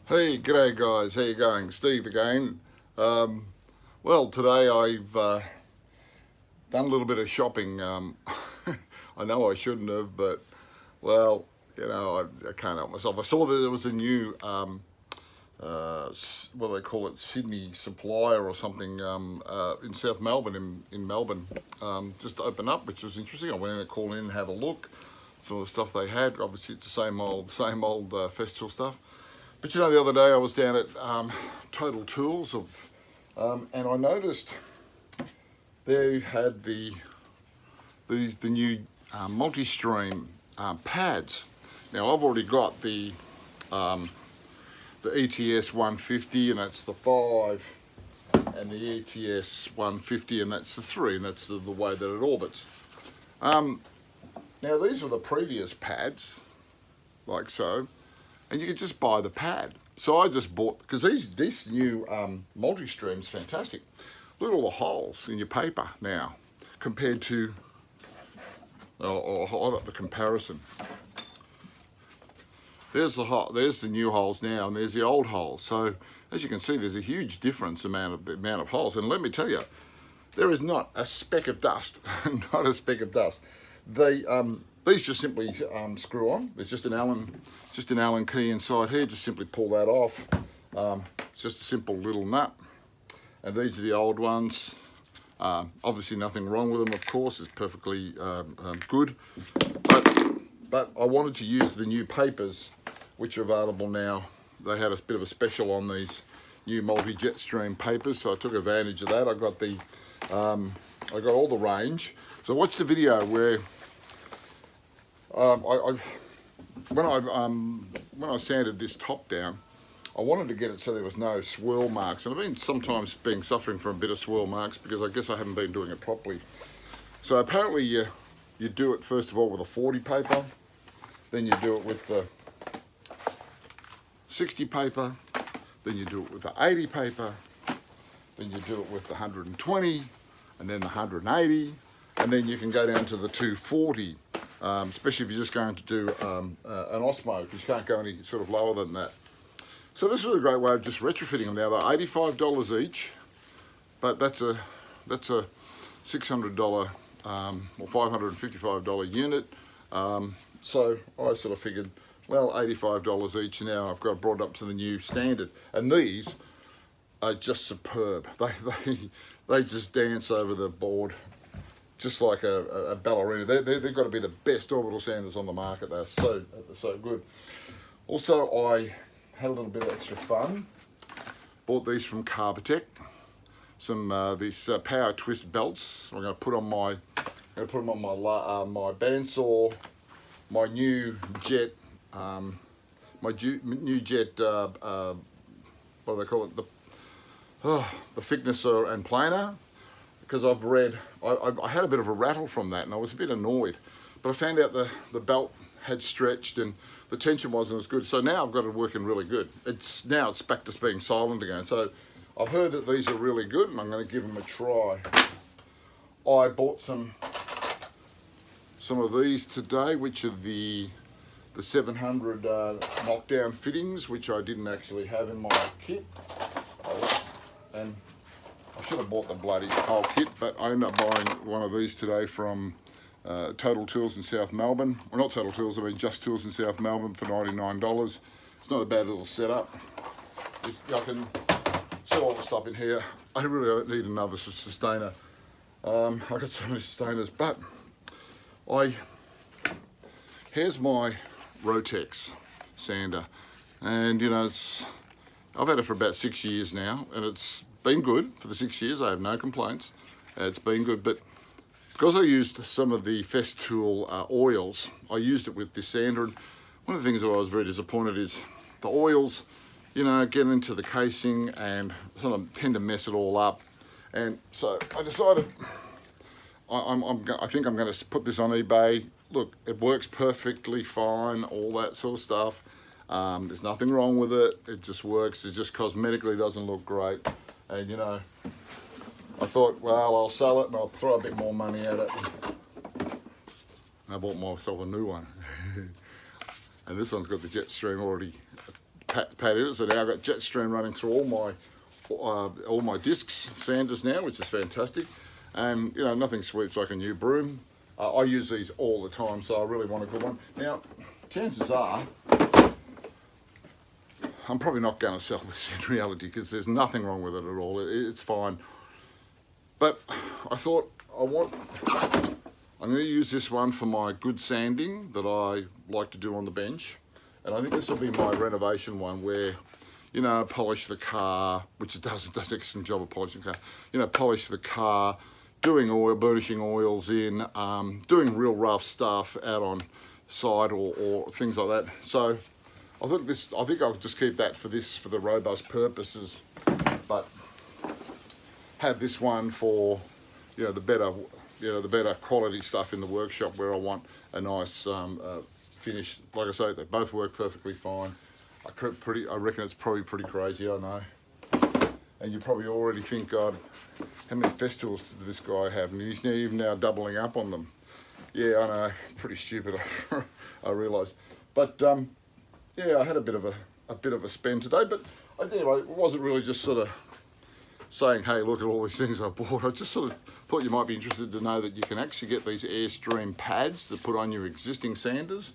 Hey, g'day guys, how you going? Steve again. Well, today I've done a little bit of shopping. I know I shouldn't have, but well, I can't help myself. I saw that there was a new, what do they call it, Sydney supplier or something in South Melbourne, in Melbourne, just opened up, which was interesting. I went in and called in and had a look. Some of the stuff they had, obviously it's the same old Festool stuff. But the other day I was down at Total Tools and I noticed they had the new multi-stream pads. Now I've already got the ETS 150, and that's the 5, and the ETS 150, and that's the 3, and that's the way that it orbits. Now these were the previous pads, like so. And you could just buy the pad. So I just bought, because this new multi-stream's fantastic. Look at all the holes in your paper now, compared to, hold up the comparison. There's the new holes now, and there's the old holes. So as you can see, there's a huge difference the amount of holes. And let me tell you, there is not a speck of dust, not a speck of dust. These just simply screw on. There's just an Allen key inside here. Just simply pull that off. It's just a simple little nut. And these are the old ones. Obviously nothing wrong with them, of course. It's perfectly good. But I wanted to use the new papers, which are available now. They had a bit of a special on these new multi-jet stream papers, so I took advantage of that. I got all the range. So watch the video where when I sanded this top down, I wanted to get it so there was no swirl marks, and I've been sometimes suffering from a bit of swirl marks because I guess I haven't been doing it properly. So apparently you do it first of all with a 40 paper, then you do it with the 60 paper, then you do it with the 80 paper, then you do it with the 120, and then the 180, and then you can go down to the 240. Especially if you're just going to do an Osmo, because you can't go any sort of lower than that. So this was a great way of just retrofitting them. Now they're $85 each, but that's a $600 or $555 unit. So I sort of figured, well, $85 each. Now I've got brought up to the new standard, and these are just superb. They just dance over the board, just like a ballerina. They've got to be the best orbital sanders on the market. They're so good. Also, I had a little bit of extra fun. Bought these from Carbotech. These power twist belts. I'm going to put on my my bandsaw, my new jet, what do they call it? The thicknesser and planer. Because I've read, I had a bit of a rattle from that, and I was a bit annoyed. But I found out the belt had stretched and the tension wasn't as good. So now I've got it working really good. Now it's back to being silent again. So I've heard that these are really good, and I'm going to give them a try. I bought some of these today, which are the 700 knockdown fittings, which I didn't actually have in my kit. And I should have bought the bloody whole kit, but I ended up buying one of these today from Total Tools in South Melbourne. Well, not Total Tools, I mean Just Tools in South Melbourne for $99. It's not a bad little setup. I can set all the stuff in here. I really don't need another sustainer. I've got so many sustainers, but here's my Rotex sander. And I've had it for about 6 years now, and it's been good for the 6 years. I have no complaints. It's been good, but because I used some of the Festool oils, I used it with this sander. And one of the things that I was very disappointed is the oils, get into the casing and sort of tend to mess it all up. And so I decided I think I'm going to put this on eBay. Look, it works perfectly fine, all that sort of stuff. There's nothing wrong with it. It just works. It just cosmetically doesn't look great. And I thought, well, I'll sell it and I'll throw a bit more money at it. And I bought myself a new one. And this one's got the jet stream already pad in it. So now I've got jet stream running through all my discs sanders now, which is fantastic. And you know, nothing sweeps like a new broom. I use these all the time, so I really want a good one. Now, chances are, I'm probably not going to sell this in reality because there's nothing wrong with it at all. It's fine. But I thought I'm going to use this one for my good sanding that I like to do on the bench. And I think this will be my renovation one where, you know, polish the car, which it does an excellent job of polishing the car. You know, polish the car, doing oil, burnishing oils in, doing real rough stuff out on site or things like that. So I think I'll just keep that for the robust purposes, but have this one for, you know, the better quality stuff in the workshop where I want a nice finish. Like I say, they both work perfectly fine. I reckon it's probably pretty crazy, I know. And you probably already think, God, how many Festools does this guy have? And he's even now doubling up on them. Yeah, I know, pretty stupid, I realise. But yeah, I had a bit of a spend today, but it wasn't really just sort of saying, hey, look at all these things I bought. I just sort of thought you might be interested to know that you can actually get these Airstream pads to put on your existing sanders,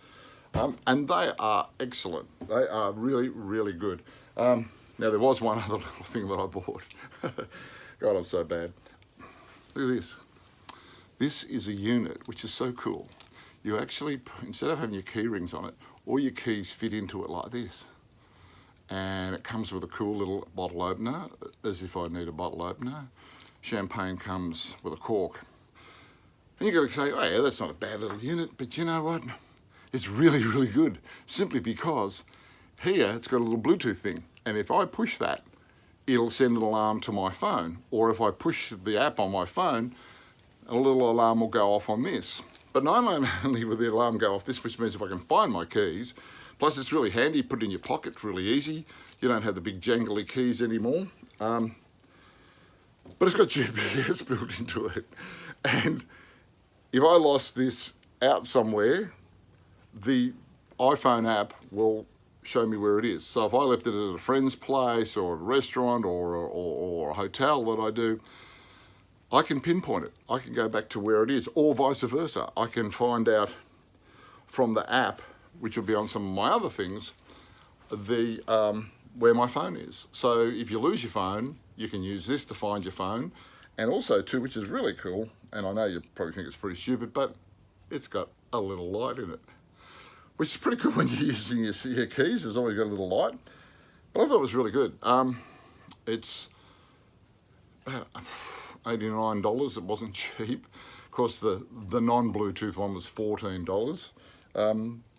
and they are excellent. They are really, really good. Now, there was one other little thing that I bought. God, I'm so bad. Look at this. This is a unit which is so cool. You actually, instead of having your key rings on it, all your keys fit into it like this. And it comes with a cool little bottle opener, as if I need a bottle opener. Champagne comes with a cork. And you're going to say, oh yeah, that's not a bad little unit, but you know what? It's really, really good, simply because here it's got a little Bluetooth thing. And if I push that, it'll send an alarm to my phone. Or if I push the app on my phone, a little alarm will go off on this. But not only will the alarm go off this, which means if I can find my keys, plus it's really handy, put it in your pocket, it's really easy. You don't have the big jangly keys anymore. But it's got GPS built into it. And if I lost this out somewhere, the iPhone app will show me where it is. So if I left it at a friend's place or a restaurant or a hotel that I do, I can pinpoint it. I can go back to where it is, or vice versa. I can find out from the app, which will be on some of my other things, where my phone is. So if you lose your phone, you can use this to find your phone. And also too, which is really cool, and I know you probably think it's pretty stupid, but it's got a little light in it, which is pretty cool when you're using your keys. It's always got a little light. But I thought it was really good. It's $89. It wasn't cheap. Of course, the non-Bluetooth one was $14.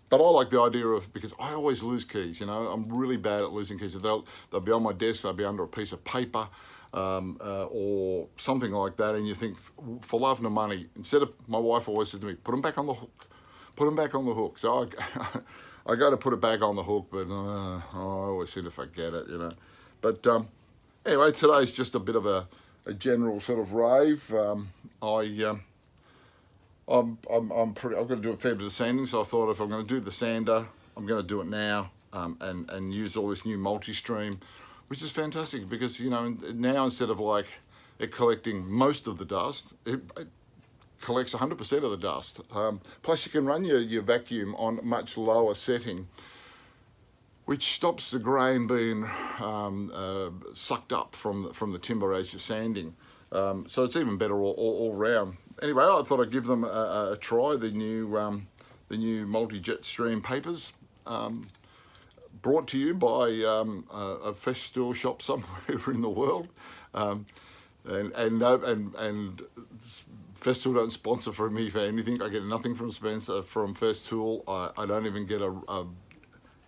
But I like the idea of, because I always lose keys, you know, I'm really bad at losing keys. They'll be on my desk, they'll be under a piece of paper, or something like that, and you think, for love nor money, instead of, my wife always says to me, put them back on the hook. Put them back on the hook. So I go to put it back on the hook, but I always seem to forget it, you know. But anyway, today's just a bit of a general sort of rave. I've got to do a fair bit of sanding, so I thought if I'm going to do the sander, I'm going to do it now, and use all this new multi-stream, which is fantastic because, you know, now instead of like it collecting most of the dust, it collects 100% of the dust. Plus you can run your vacuum on a much lower setting, which stops the grain being sucked up from the timber as you're sanding. So it's even better all round. Anyway, I thought I'd give them a try, the new multi-jet stream papers, brought to you by a Festool shop somewhere in the world. And Festool don't sponsor for me for anything. I get nothing from Festool. I don't even get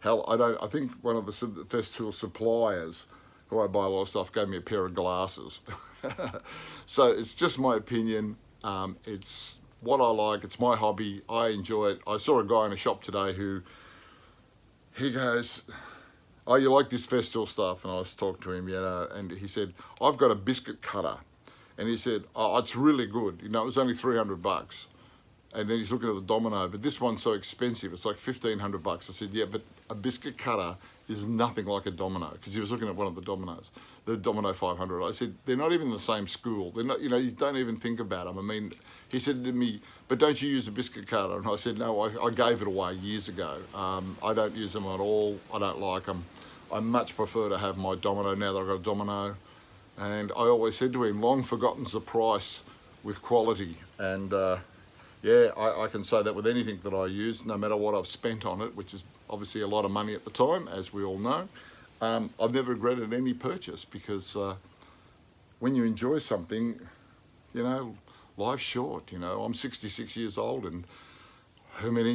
I think one of the Festool suppliers who I buy a lot of stuff gave me a pair of glasses. So it's just my opinion. It's what I like. It's my hobby. I enjoy it. I saw a guy in a shop today he goes, oh, you like this Festool stuff? And I was talking to him, you know, and he said, I've got a biscuit cutter. And he said, oh, it's really good. You know, it was only $300. And then he's looking at the Domino, but this one's so expensive. It's like $1,500. I said, yeah, but a biscuit cutter is nothing like a domino, because he was looking at one of the dominoes, the Domino 500. I said, they're not even the same school. They're not, you know, you don't even think about them. I mean, he said to me, but don't you use a biscuit cutter? And I said, no, I gave it away years ago. I don't use them at all. I don't like them. I much prefer to have my domino now that I've got a domino. And I always said to him, long forgotten's the price with quality. And yeah, I can say that with anything that I use, no matter what I've spent on it, which is obviously a lot of money at the time, as we all know. I've never regretted any purchase, because when you enjoy something, you know, life's short. You know, I'm 66 years old, and how many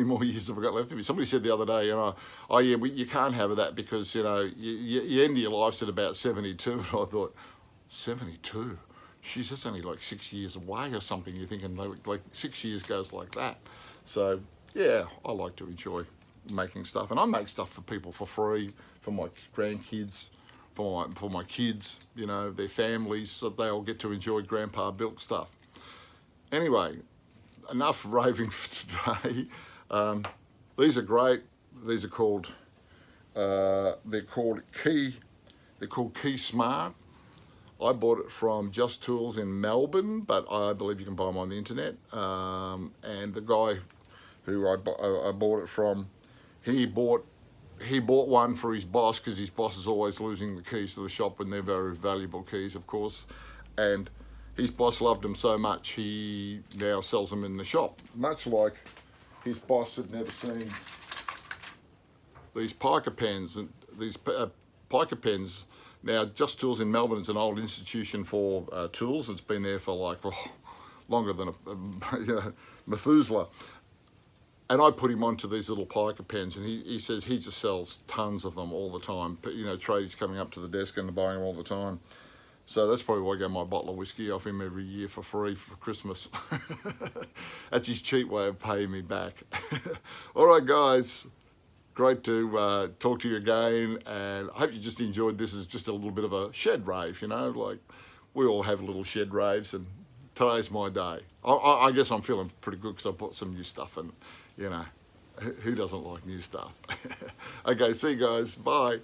more years have I got left of me? Somebody said the other day, you know, oh yeah, you can't have that because, you know, you end your life at about 72. And I thought, 72? She's that's only like 6 years away or something. You're thinking like 6 years goes like that. So yeah, I like to enjoy making stuff, and I make stuff for people for free, for my grandkids, for my kids, you know, their families, so they all get to enjoy grandpa built stuff. Anyway, enough raving for today. These are great. These are called they're called Key Smart. I bought it from Just Tools in Melbourne, but I believe you can buy them on the internet. And the guy who I bought it from, he bought one for his boss, because his boss is always losing the keys to the shop, and they're very valuable keys, of course. And his boss loved them so much, he now sells them in the shop. Much like his boss had never seen these piker pens. And these piker pens, now Just Tools in Melbourne is an old institution for tools. It's been there for like longer than you know, Methuselah. And I put him onto these little piker pens, and he says he just sells tons of them all the time. But, you know, tradies coming up to the desk and buying them all the time. So that's probably why I get my bottle of whiskey off him every year for free for Christmas. That's his cheap way of paying me back. All right, guys. Great to talk to you again, and I hope you just enjoyed this as just a little bit of a shed rave, you know, like we all have little shed raves, and today's my day. I guess I'm feeling pretty good because I bought some new stuff, and, you know, who doesn't like new stuff? Okay, see you guys. Bye.